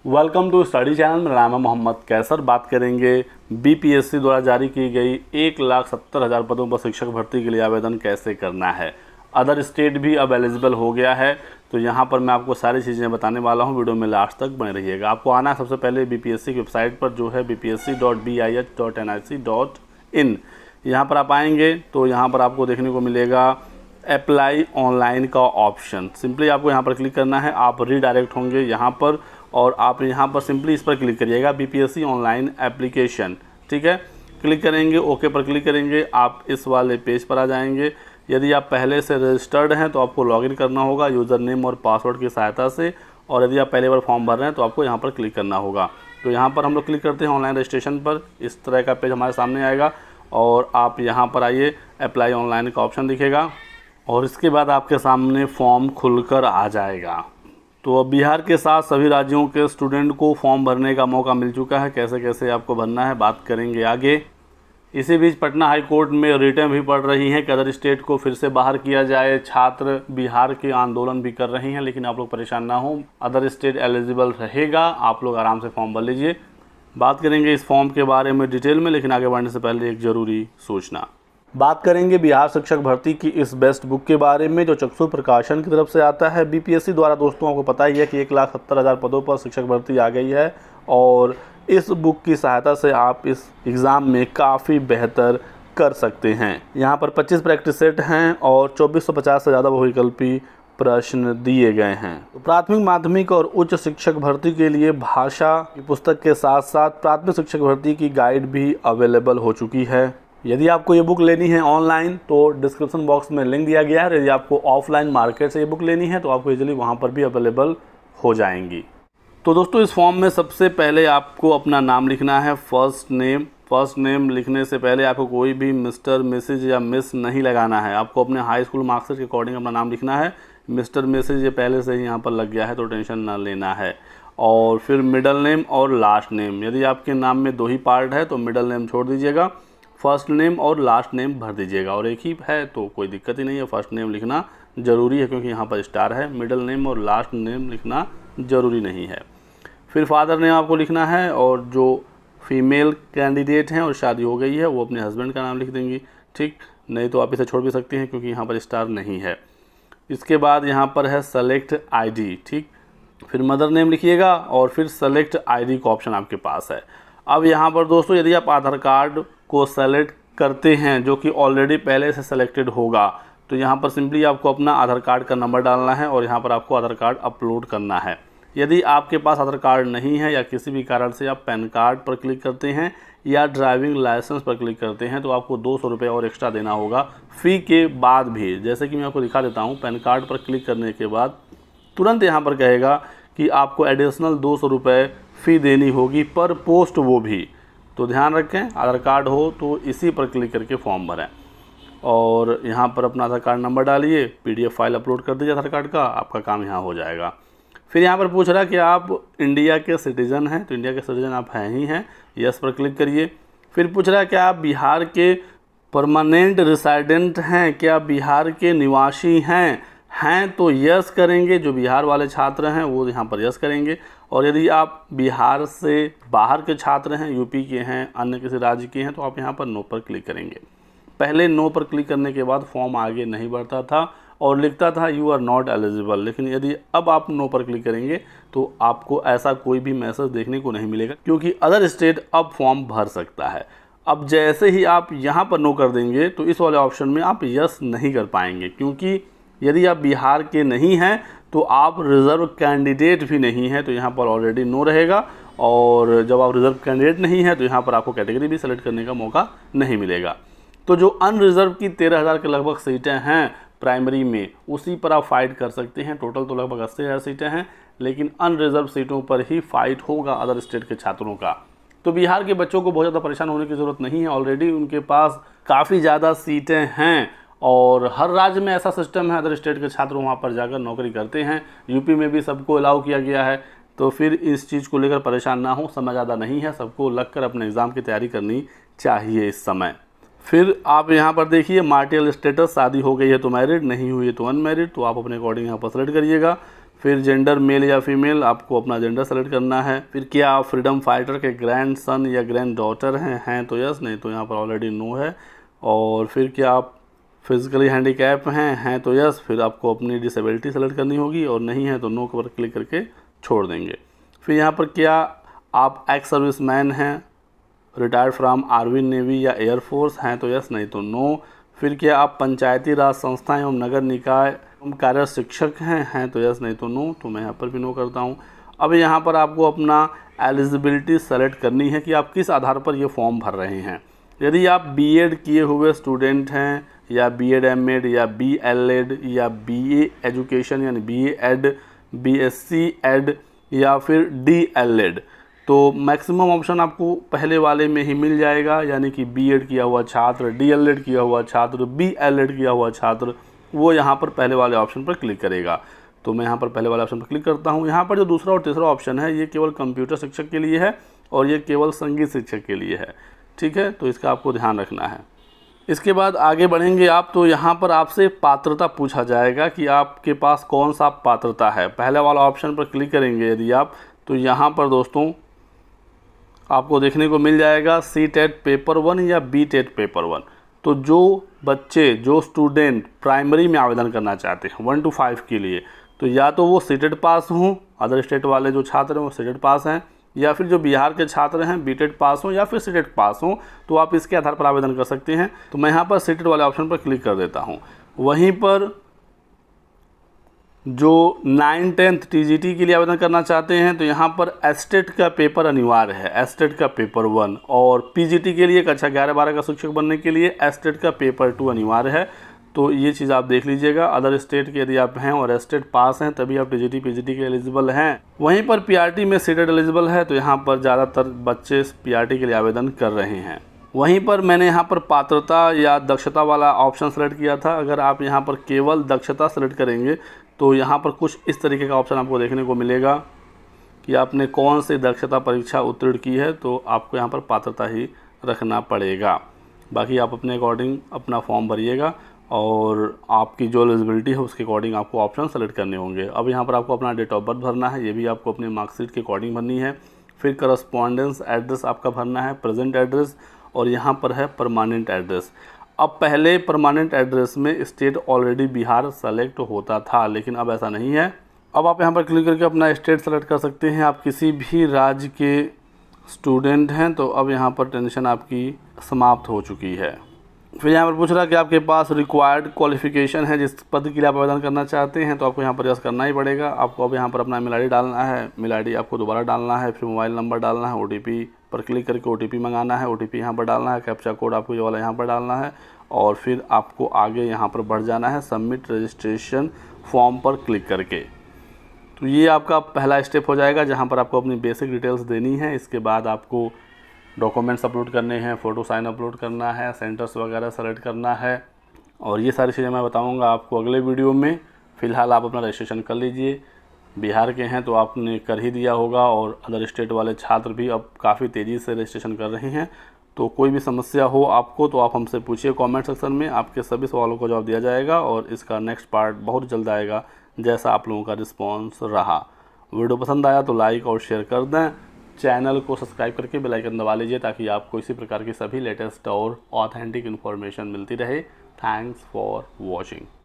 Welcome to study channel. मेरा नाम है मोहम्मद कैसर। बात करेंगे बीपीएससी द्वारा जारी की गई 1,70,000 पदों पर शिक्षक भर्ती के लिए आवेदन कैसे करना है। अदर स्टेट भी अब एलिजिबल हो गया है, तो यहाँ पर मैं आपको सारी चीज़ें बताने वाला हूँ। वीडियो में लास्ट तक बने रहिएगा। आपको आना है सबसे पहले बीपीएससी की वेबसाइट पर, जो है bpsc.bih.nic.in। यहाँ पर आप आएंगे तो यहाँ पर आपको देखने को मिलेगा अप्लाई ऑनलाइन का ऑप्शन। सिंपली आपको यहाँ पर क्लिक करना है, आप रीडायरेक्ट होंगे यहाँ पर और आप यहाँ पर सिंपली इस पर क्लिक करिएगा, बीपीएससी ऑनलाइन एप्लीकेशन। ठीक है, क्लिक करेंगे, ओके पर क्लिक करेंगे, आप इस वाले पेज पर आ जाएंगे। यदि आप पहले से रजिस्टर्ड हैं तो आपको लॉगिन करना होगा यूज़र नेम और पासवर्ड की सहायता से, और यदि आप पहले बार फॉर्म भर रहे हैं तो आपको यहाँ पर क्लिक करना होगा। तो यहाँ पर हम लोग क्लिक करते हैं ऑनलाइन रजिस्ट्रेशन पर। इस तरह का पेज हमारे सामने आएगा और आप यहाँ पर आइए, अप्लाई ऑनलाइन का ऑप्शन दिखेगा और इसके बाद आपके सामने फॉर्म खुलकर आ जाएगा। तो अब बिहार के साथ सभी राज्यों के स्टूडेंट को फॉर्म भरने का मौका मिल चुका है। कैसे कैसे आपको भरना है बात करेंगे आगे। इसी बीच पटना हाई कोर्ट में रिटें भी पड़ रही हैं कि अदर स्टेट को फिर से बाहर किया जाए। छात्र बिहार के आंदोलन भी कर रहे हैं, लेकिन आप लोग परेशान ना हो, अदर स्टेट एलिजिबल रहेगा। आप लोग आराम से फॉर्म भर लीजिए। बात करेंगे इस फॉर्म के बारे में डिटेल में, लेकिन आगे बढ़ने से पहले एक ज़रूरी सूचना। बात करेंगे बिहार शिक्षक भर्ती की इस बेस्ट बुक के बारे में, जो चक्षु प्रकाशन की तरफ से आता है। बीपीएससी द्वारा दोस्तों आपको पता ही है कि 1,70,000 पदों पर शिक्षक भर्ती आ गई है और इस बुक की सहायता से आप इस एग्ज़ाम में काफ़ी बेहतर कर सकते हैं। यहाँ पर 25 प्रैक्टिस सेट हैं और 2450 से ज़्यादा बहुविकल्पी प्रश्न दिए गए हैं। तो प्राथमिक, माध्यमिक और उच्च शिक्षक भर्ती के लिए भाषा की पुस्तक के साथ साथ प्राथमिक शिक्षक भर्ती की गाइड भी अवेलेबल हो चुकी है। यदि आपको ये बुक लेनी है ऑनलाइन तो डिस्क्रिप्शन बॉक्स में लिंक दिया गया है। यदि आपको ऑफलाइन मार्केट से ये बुक लेनी है तो आपको इजीली वहाँ पर भी अवेलेबल हो जाएंगी। तो दोस्तों इस फॉर्म में सबसे पहले आपको अपना नाम लिखना है, फर्स्ट नेम लिखने से पहले आपको कोई भी मिस्टर, मिसेज या मिस नहीं लगाना है। आपको अपने हाई स्कूल मार्क्स के अकॉर्डिंग अपना नाम लिखना है। मिस्टर, मिसेज ये पहले से ही यहाँ पर लग गया है तो टेंशन ना लेना है। और फिर मिडल नेम और लास्ट नेम, यदि आपके नाम में 2 ही पार्ट है तो मिडल नेम छोड़ दीजिएगा, फर्स्ट नेम और लास्ट नेम भर दीजिएगा। और एक ही है तो कोई दिक्कत ही नहीं है, फर्स्ट नेम लिखना ज़रूरी है क्योंकि यहाँ पर स्टार है। मिडल नेम और लास्ट नेम लिखना ज़रूरी नहीं है। फिर फादर नेम आपको लिखना है, और जो फीमेल कैंडिडेट हैं और शादी हो गई है वो अपने हस्बैंड का नाम लिख देंगी। ठीक, नहीं तो आप इसे छोड़ भी सकती हैं क्योंकि यहाँ पर स्टार नहीं है। इसके बाद यहाँ पर है सेलेक्ट आईडी। ठीक, फिर मदर नेम लिखिएगा और फिर सेलेक्ट आईडी का ऑप्शन आपके पास है। अब यहाँ पर दोस्तों यदि आप आधार कार्ड को सेलेक्ट करते हैं जो कि ऑलरेडी पहले से सेलेक्टेड होगा, तो यहाँ पर सिंपली आपको अपना आधार कार्ड का नंबर डालना है और यहाँ पर आपको आधार कार्ड अपलोड करना है। यदि आपके पास आधार कार्ड नहीं है या किसी भी कारण से आप पैन कार्ड पर क्लिक करते हैं या ड्राइविंग लाइसेंस पर क्लिक करते हैं तो आपको 200 रुपये और एक्स्ट्रा देना होगा फ़ी के बाद भी। जैसे कि मैं आपको दिखा देता हूँ, पैन कार्ड पर क्लिक करने के बाद तुरंत यहाँ पर कहेगा कि आपको एडिशनल 200 रुपये फ़ी देनी होगी पर पोस्ट, वो भी। तो ध्यान रखें, आधार कार्ड हो तो इसी पर क्लिक करके फॉर्म भरें और यहाँ पर अपना आधार कार्ड नंबर डालिए, पीडीएफ फाइल अपलोड कर दीजिए आधार कार्ड का, आपका काम यहाँ हो जाएगा। फिर यहाँ पर पूछ रहा है कि आप इंडिया के सिटीज़न हैं, तो इंडिया के सिटीज़न आप हैं ही हैं, यस पर क्लिक करिए। फिर पूछ रहा है कि आप बिहार के परमानेंट रेसिडेंट हैं, क्या बिहार के निवासी हैं तो यस करेंगे। जो बिहार वाले छात्र हैं वो यहाँ पर यस करेंगे। और यदि आप बिहार से बाहर के छात्र हैं, यूपी के हैं, अन्य किसी राज्य के हैं, तो आप यहाँ पर नो पर क्लिक करेंगे। पहले नो पर क्लिक करने के बाद फॉर्म आगे नहीं बढ़ता था और लिखता था यू आर नॉट एलिजिबल, लेकिन यदि अब आप नो पर क्लिक करेंगे तो आपको ऐसा कोई भी मैसेज देखने को नहीं मिलेगा क्योंकि अदर स्टेट अब फॉर्म भर सकता है। अब जैसे ही आप यहाँ पर नो कर देंगे तो इस वाले ऑप्शन में आप यस नहीं कर पाएंगे, क्योंकि यदि आप बिहार के नहीं हैं तो आप रिज़र्व कैंडिडेट भी नहीं हैं, तो यहाँ पर ऑलरेडी नो रहेगा। और जब आप रिज़र्व कैंडिडेट नहीं हैं तो यहाँ पर आपको कैटेगरी भी सेलेक्ट करने का मौका नहीं मिलेगा। तो जो अनरिज़र्व की 13,000 के लगभग सीटें हैं प्राइमरी में, उसी पर आप फाइट कर सकते हैं। टोटल तो लगभग 80,000 सीटें हैं, लेकिन अनरिज़र्व सीटों पर ही फाइट होगा अदर स्टेट के छात्रों का। तो बिहार के बच्चों को बहुत ज़्यादा परेशान होने की ज़रूरत नहीं है, ऑलरेडी उनके पास काफ़ी ज़्यादा सीटें हैं और हर राज्य में ऐसा सिस्टम है, अदर स्टेट के छात्र वहाँ पर जाकर नौकरी करते हैं। यूपी में भी सबको अलाउ किया गया है, तो फिर इस चीज़ को लेकर परेशान ना हो, समय ज़्यादा नहीं है, सबको लगकर अपने एग्ज़ाम की तैयारी करनी चाहिए इस समय। फिर आप यहाँ पर देखिए मार्टियल स्टेटस, शादी हो गई है तो मैरिड, नहीं हुई है तो अनमैरिड, तो आप अपने अकॉर्डिंग यहाँ पर सेलेक्ट करिएगा। फिर जेंडर मेल या फीमेल, आपको अपना जेंडर सेलेक्ट करना है। फिर क्या आप फ्रीडम फाइटर के ग्रैंड सन या ग्रैंड डॉटर हैं तो यस, नहीं तो यहाँ पर ऑलरेडी नो है। और फिर क्या आप फिजिकली हैंडीकैप हैं तो यस, फिर आपको अपनी डिसेबिलिटी सेलेक्ट करनी होगी, और नहीं है तो नो पर क्लिक करके छोड़ देंगे। फिर यहाँ पर क्या आप एक्स सर्विसमैन हैं, रिटायर्ड फ्रॉम आर्मी, नेवी या एयरफोर्स हैं तो यस, नहीं तो नो। फिर क्या आप पंचायती राज संस्था एवं नगर निकाय कार्य शिक्षक हैं तो यस, नहीं तो नो। तो मैं यहाँ पर भी नो करता हूँ। अब यहाँ पर आपको अपना एलिजिबिलिटी सेलेक्ट करनी है कि आप किस आधार पर ये फॉर्म भर रहे हैं। यदि आप बीएड किए हुए स्टूडेंट हैं, या बीएड एमएड या बीएलएड या बीए एजुकेशन यानी बीए एड, बीएससी एड या फिर डीएलएड, तो मैक्सिमम ऑप्शन आपको पहले वाले में ही मिल जाएगा, यानी कि बीएड किया हुआ छात्र, डीएलएड किया हुआ छात्र, बीएलएड किया हुआ छात्र, वो यहाँ पर पहले वाले ऑप्शन पर क्लिक करेगा। तो मैं यहाँ पर पहले वाले ऑप्शन पर क्लिक करता हूँ। यहाँ पर जो दूसरा और तीसरा ऑप्शन है ये केवल कंप्यूटर शिक्षक के लिए है और ये केवल संगीत शिक्षक के लिए है, ठीक है, तो इसका आपको ध्यान रखना है। इसके बाद आगे बढ़ेंगे आप, तो यहाँ पर आपसे पात्रता पूछा जाएगा कि आपके पास कौन सा पात्रता है। पहले वाला ऑप्शन पर क्लिक करेंगे यदि आप, तो यहाँ पर दोस्तों आपको देखने को मिल जाएगा सी टेट पेपर 1 या बी टेट पेपर 1। तो जो बच्चे, जो स्टूडेंट प्राइमरी में आवेदन करना चाहते हैं 1 to 5 के लिए, तो या तो वो सीटेट पास हों, अदर स्टेट वाले जो छात्र हैं वो सीटेट पास हैं, या फिर जो बिहार के छात्र हैं बीटेट पास हों या फिर सीटेट पास हों, तो आप इसके आधार पर आवेदन कर सकते हैं। तो मैं यहाँ पर सीटेट वाले ऑप्शन पर क्लिक कर देता हूँ। वहीं पर जो 9th 10th टीजीटी के लिए आवेदन करना चाहते हैं तो यहाँ पर एस्टेट का पेपर अनिवार्य है, एस्टेट का पेपर 1, और पीजीटी के लिए कक्षा 11-12 का शिक्षक बनने के लिए एस्टेट का पेपर 2 अनिवार्य है। तो ये चीज़ आप देख लीजिएगा। अदर स्टेट के यदि आप हैं और एस्टेट पास हैं तभी आप टीजीटी पीजीटी के एलिजिबल हैं। वहीं पर पीआरटी में सीटेट एलिजिबल है, तो यहाँ पर ज़्यादातर बच्चे पीआरटी के लिए आवेदन कर रहे हैं। वहीं पर मैंने यहाँ पर पात्रता या दक्षता वाला ऑप्शन सेलेक्ट किया था। अगर आप यहाँ पर केवल दक्षता सेलेक्ट करेंगे तो यहाँ पर कुछ इस तरीके का ऑप्शन आपको देखने को मिलेगा कि आपने कौन सी दक्षता परीक्षा उत्तीर्ण की है, तो आपको यहाँ पर पात्रता ही रखना पड़ेगा। बाकी आप अपने अकॉर्डिंग अपना फॉर्म भरिएगा और आपकी जो एलिजिबिलिटी है उसके अकॉर्डिंग आपको ऑप्शन सेलेक्ट करने होंगे। अब यहाँ पर आपको अपना डेट ऑफ बर्थ भरना है, ये भी आपको अपने मार्कशीट के अकॉर्डिंग भरनी है। फिर करस्पॉन्डेंस एड्रेस आपका भरना है, प्रेजेंट एड्रेस, और यहाँ पर है परमानेंट एड्रेस। अब पहले परमानेंट एड्रेस में स्टेट ऑलरेडी बिहार सेलेक्ट होता था, लेकिन अब ऐसा नहीं है। अब आप यहाँ पर क्लिक करके अपना स्टेट सेलेक्ट कर सकते हैं। आप किसी भी राज्य के स्टूडेंट हैं तो अब यहाँ पर टेंशन आपकी समाप्त हो चुकी है। फिर यहाँ पर पूछ रहा है कि आपके पास रिक्वायर्ड क्वालिफिकेशन है जिस पद के लिए आप आवेदन करना चाहते हैं, तो आपको यहाँ पर यस करना ही पड़ेगा। आपको अब यहाँ पर अपना मेल आई डालना है, मेल आई आपको दोबारा डालना है, फिर मोबाइल नंबर डालना है, OTP पर क्लिक करके OTP मंगाना है, OTP यहाँ पर डालना है, कैप्चा कोड आपको ये वाला यहाँ पर डालना है, और फिर आपको आगे यहाँ पर बढ़ जाना है सबमिट रजिस्ट्रेशन फॉर्म पर क्लिक करके। तो ये आपका पहला स्टेप हो जाएगा जहाँ पर आपको अपनी बेसिक डिटेल्स देनी है। इसके बाद आपको डॉक्यूमेंट्स अपलोड करने हैं, फ़ोटो साइन अपलोड करना है, सेंटर्स वगैरह सेलेक्ट करना है, और ये सारी चीज़ें मैं बताऊंगा आपको अगले वीडियो में। फ़िलहाल आप अपना रजिस्ट्रेशन कर लीजिए। बिहार के हैं तो आपने कर ही दिया होगा, और अदर स्टेट वाले छात्र भी अब काफ़ी तेज़ी से रजिस्ट्रेशन कर रहे हैं। तो कोई भी समस्या हो आपको तो आप हमसे पूछिए कमेंट सेक्शन में, आपके सभी सवालों का जवाब दिया जाएगा, और इसका नेक्स्ट पार्ट बहुत जल्द आएगा जैसा आप लोगों का रिस्पॉन्स रहा। वीडियो पसंद आया तो लाइक और शेयर कर दें। चैनल को सब्सक्राइब करके बेल आइकन दबा लीजिए ताकि आपको इसी प्रकार की सभी लेटेस्ट और ऑथेंटिक इन्फॉर्मेशन मिलती रहे। Thanks for watching.